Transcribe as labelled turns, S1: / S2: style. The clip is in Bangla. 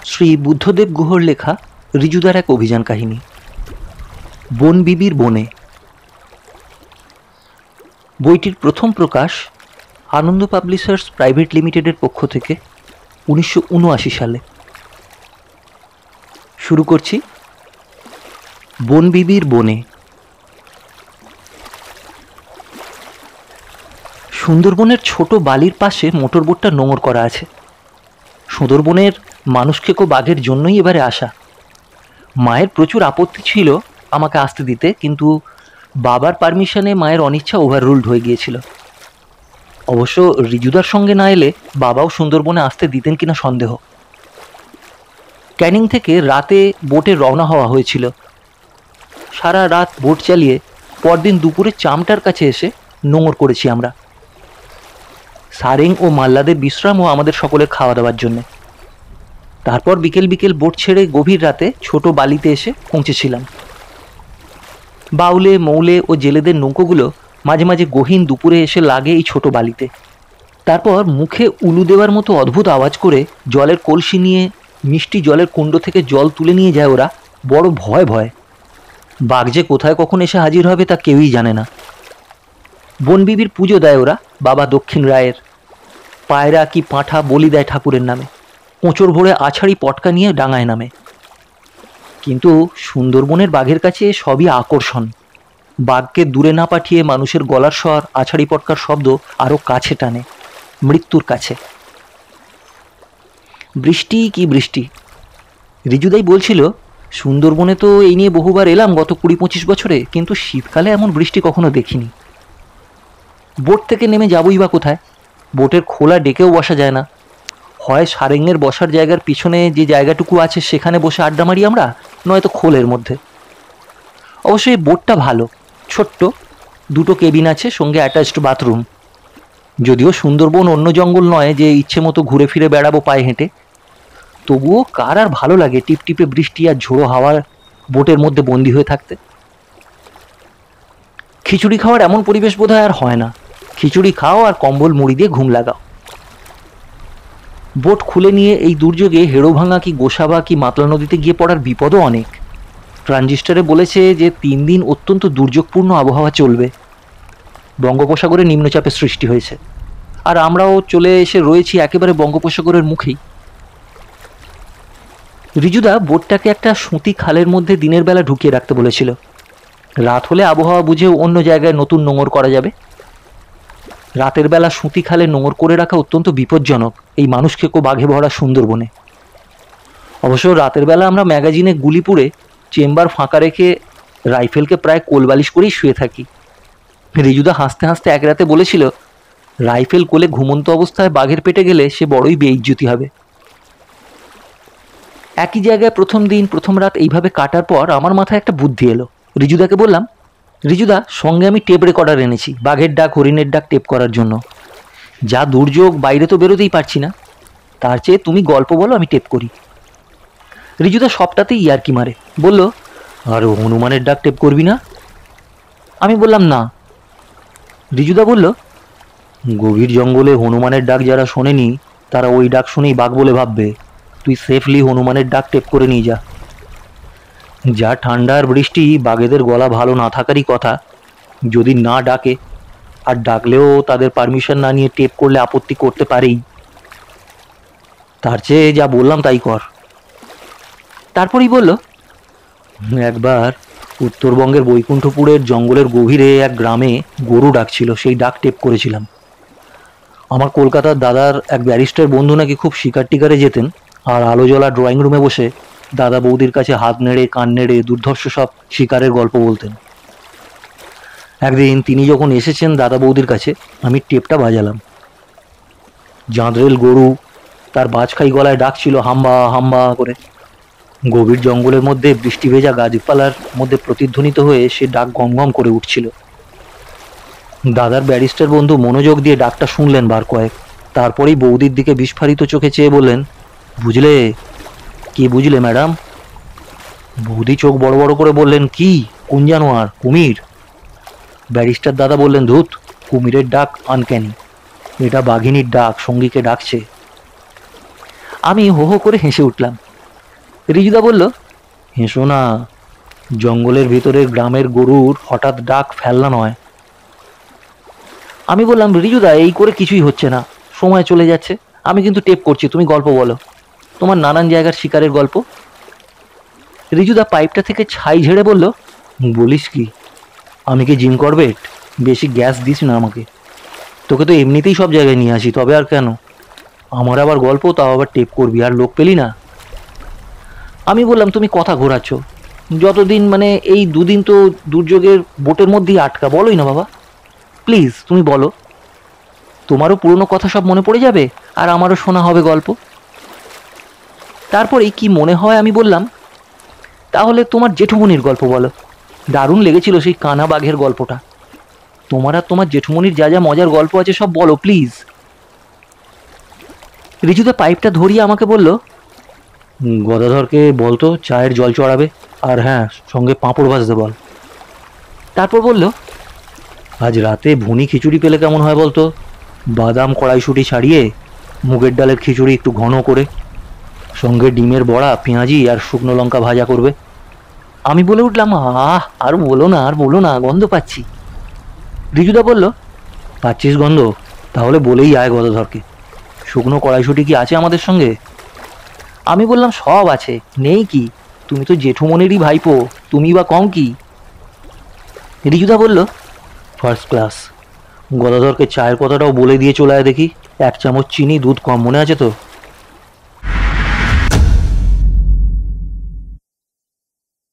S1: শ্রী বুদ্ধদেব গুহর লেখা ঋজুদার এক অভিযান কাহিনী, বন বিবির বনে। বইটির প্রথম প্রকাশ আনন্দ পাবলিশার্স প্রাইভেট লিমিটেডের পক্ষ থেকে 1979 সালে। শুরু করছি বন বিবির বনে। সুন্দরবনের ছোট বালির পাশে মোটরবোটটা নোঙর করা আছে। সুন্দরবনের মানুষখেকো বাঘের জন্যই এবারে আসা। মায়ের প্রচুর আপত্তি ছিল আমাকে আসতে দিতে, কিন্তু বাবার পারমিশনে মায়ের অনিচ্ছা ওভাররুলড হয়ে গিয়েছিল। অবশ্য ঋজুদার সঙ্গে না এলে বাবাও সুন্দরবনে আসতে দিতেন কিনা সন্দেহ। ক্যানিং থেকে রাতে বোটে রওনা হওয়া হয়েছিল। সারা রাত বোট চালিয়ে পরদিন দুপুরে চামটার কাছে এসে নোঙর করেছি আমরা, সারেং ও মাল্লাদের বিশ্রাম ও আমাদের সকলের খাওয়া দাওয়ার জন্যে। তারপর বিকেল বিকেল বোট ছেড়ে গভীর রাতে ছোট বালিতে এসে পৌঁছেছিলাম। বাউলে মৌলে ও জেলেদের নৌকোগুলো মাঝে মাঝে গহীন দুপুরে এসে লাগে এই ছোট বালিতে। তারপর মুখে উলু দেওয়ার মতো অদ্ভুত আওয়াজ করে জলের কলসি নিয়ে মিষ্টি জলের কুণ্ড থেকে জল তুলে নিয়ে যায় ওরা, বড় ভয় ভয়। বাঘ যে কোথায় কখন এসে হাজির হবে তা কেউই জানে না। বনবিবির পুজো দেয় ওরা বাবা দক্ষিণ রায়ের। পায়রা কি পাঁঠা বলি দেয় ঠাকুরের নামে। কোঁচর ভরে আছাড়ি পটকা নিয়ে ডাঙায় নামে। কিন্তু সুন্দরবনের বাঘের কাছে সবই আকর্ষণ। বাঘকে দূরে না পাঠিয়ে মানুষের গলার স্বর, আছাড়ি পটকার শব্দ আরও কাছে টানে, মৃত্যুর কাছে। বৃষ্টি কি বৃষ্টি! ঋজুদাই বলছিল, সুন্দরবনে তো এই নিয়ে বহুবার এলাম গত 20-25 বছরে, কিন্তু শীতকালে এমন বৃষ্টি কখনো দেখিনি। বোট থেকে নেমে যাবই বা কোথায়? বোটের খোলা ডেকেও বসা যায় না। হয় সারেংয়ের বসার জায়গার পিছনে যে জায়গাটুকু আছে সেখানে বসে আড্ডা মারি আমরা, নয়তো খোলের মধ্যে। অবশ্যই বোটটা ভালো, ছোট্ট, 2টো কেবিন আছে, সঙ্গে অ্যাটাচড বাথরুম। যদিও সুন্দরবন অন্য জঙ্গল নয় যে ইচ্ছে মতো ঘুরে ফিরে বেড়াবো পায়ে হেঁটে, তবুও কার আর ভালো লাগে টিপটিপে বৃষ্টি আর ঝোড়ো হাওয়ার বোটের মধ্যে বন্দি হয়ে থাকতে। খিচুড়ি খাওয়ার এমন পরিবেশ বোধহয় আর হয় না। খিচুড়ি খাও আর কম্বল মুড়ি দিয়ে ঘুম লাগাও। বোট খুলে নিয়ে এই দুর্যোগে হেড়োভাঙা কি গোসাবা কি মাতলা নদীতে গিয়ে পড়ার বিপদও অনেক। ট্রানজিস্টারে বলেছে যে 3 দিন অত্যন্ত দুর্যোগপূর্ণ আবহাওয়া চলবে। বঙ্গোপসাগরে নিম্নচাপের সৃষ্টি হয়েছে, আর আমরাও চলে এসে রয়েছি একেবারে বঙ্গোপসাগরের মুখেই। ঋজুদা বোটটাকে একটা সুতি খালের মধ্যে দিনের বেলা ঢুকিয়ে রাখতে বলেছিল। রাত হলে আবহাওয়া বুঝে অন্য জায়গায় নতুন নোঙর করা যাবে। রাতের বেলা সুতি খালে নোঙর করে রাখা অত্যন্ত বিপজ্জনক এই মানুষখেকো বাঘে ভরা সুন্দরবনে। অবশ্য রাতের বেলা আমরা ম্যাগাজিনে গুলি পুড়ে চেম্বার ফাঁকা রেখে রাইফেলকে প্রায় কোলবালিশ করেই শুয়ে থাকি। ঋজুদা হাসতে হাসতে এক রাতে বলেছিল, রাইফেল কোলে ঘুমন্ত অবস্থায় বাঘের পেটে গেলে সে বড়ই বেইজ্জতি হবে। একই জায়গায় প্রথম দিন প্রথম রাত এইভাবে কাটার পর আমার মাথায় একটা বুদ্ধি এলো। ঋজুদাকে বললাম, ঋজুদা, সঙ্গে আমি টেপ রেকর্ডার এনেছি, বাঘের ডাক হরিণের ডাক টেপ করার জন্য। যা দুর্যোগ, বাইরে তো বেরোতেই পারছি না, তার চেয়ে তুমি গল্প বলো, আমি টেপ করি। ঋজুদা সবটাতেই ইয়ার্কি মারে, বলল, আর হনুমানের ডাক টেপ করবি না? আমি বললাম না। ঋজুদা বলল, গভীর জঙ্গলে হনুমানের ডাক যারা শোনেনি তারা ওই ডাক শুনেই বাঘ বলে ভাববে। তুই সেফলি হনুমানের ডাক টেপ করে নিয়ে যা। যা ঠান্ডার বৃষ্টি, বাঘেদের গলা ভালো না থাকারই কথা। যদি না ডাকে, আর ডাকলেও তাদের পারমিশন না নিয়ে টেপ করলে আপত্তি করতে পারেই। তার চেয়ে যা বললাম তাই কর। তারপরেই বলল, একবার উত্তরবঙ্গের বৈকুণ্ঠপুরের জঙ্গলের গভীরে এক গ্রামে গরু ডাকছিল, সেই ডাক টেপ করেছিলাম। আমার কলকাতার দাদার এক ব্যারিস্টার বন্ধু নাকি খুব শিকার টিকারে যেতেন, আর আলো জ্বলা ড্রয়িং রুমে বসে দাদা বৌদির কাছে হাত নেড়ে কান নেড়ে দুর্ধর্ষ সব শিকারের গল্প বলতেন। একদিন তিনি যখন এসেছেন দাদা বৌদির কাছে, আমি টেপটা বাজালাম। জাঁদরেল গরু তার বাজখাই গলায় ডাকছিল হাম্বা হাম্বা করে। গভীর জঙ্গলের মধ্যে বৃষ্টি ভেজা গাছপালার মধ্যে প্রতিধ্বনিত হয়ে সে ডাক গমগম করে উঠছিল। দাদার ব্যারিস্টার বন্ধু মনোযোগ দিয়ে ডাকটা শুনলেন বার কয়েক, তারপরেই বৌদির দিকে বিস্ফারিত চোখে চেয়ে বললেন, বুঝলে? কি বুঝলে ম্যাডাম? বৌদি চোখ বড় বড় করে বললেন, কি? কোন জানোয়ার? কুমির? ব্যারিস্টার দাদা বললেন, ধুত, কুমিরের ডাক আনক্যানি, এটা বাঘিনীর ডাক, সঙ্গীকে ডাকছে। আমি হো হো করে হেসে উঠলাম। রিজুদা বলল, হেসো না, জঙ্গলের ভিতরে গ্রামের গরুর হঠাৎ ডাক ফেলনা নয়। আমি বললাম, রিজুদা এই করে কিছুই হচ্ছে না, সময় চলে যাচ্ছে, আমি কিন্তু টেপ করছি, তুমি গল্প বলো, তোমার নানান জায়গার শিকারের গল্প। রিজুদা পাইপটা থেকে ছাই ঝেড়ে বলল, বলিস কি, আমি কি জিম করবেট? বেশি গ্যাস দিস না আমাকে, তোকে তো এমনিতেই সব জায়গায় নিয়ে আসি, তবে আর কেন? আমার আবার গল্প, তাও আবার টেপ করবি, আর লোক পেলি না? আমি বললাম, তুমি কথা ঘোরাচ্ছ, যতদিন মানে এই দুদিন তো দুর্যোগের বোটের মধ্যেই আটকা, বলোই না বাবা, প্লিজ তুমি বলো, তোমারও পুরনো কথা সব মনে পড়ে যাবে, আর আমারও শোনা হবে গল্প। তারপরেই কি মনে হয় আমি বললাম, তাহলে তোমার জেঠুমনির গল্প বলো, দারুণ লেগেছিল সেই কানা বাঘের গল্পটা, তোমার আর তোমার জেঠুমনির যা যা মজার গল্প আছে সব বলো প্লিজ। রিজুদা পাইপটা ধরিয়ে আমাকে বলল, গদাধরকে বলতো চায়ের জল চড়াবে, আর হ্যাঁ, সঙ্গে পাঁপড় ভাজতে বল। তারপর বলল, আজ রাতে ভুনি খিচুড়ি পেলে কেমন হয় বলতো, বাদাম কড়াইশুঁটি ছাড়িয়ে, মুগের ডালের খিচুড়ি একটু ঘন করে, সঙ্গে ডিমের বড়া, পেঁয়াজি আর শুকনো লঙ্কা ভাজা করবে। আমি বলে উঠলাম, আহ, আর বলো না, আর বলো না, গন্ধ পাচ্ছি। রিজুদা বলল, পাচ্ছিস গন্ধ? তাহলে বলেই আয় গদাধরকে, শুকনো কড়াইশুঁটি কি আছে আমাদের সঙ্গে? আমি বললাম, সব আছে, নেই কি, তুমি তো জেঠুমনেরই ভাইপো, তুমি বা কম কি? রিজুদা বলল, ফার্স্ট ক্লাস, গদাধরকে চায়ের কথাটাও বলে দিয়ে চলে আয় দেখি, 1 চামচ চিনি, দুধ কম, মনে আছে তো?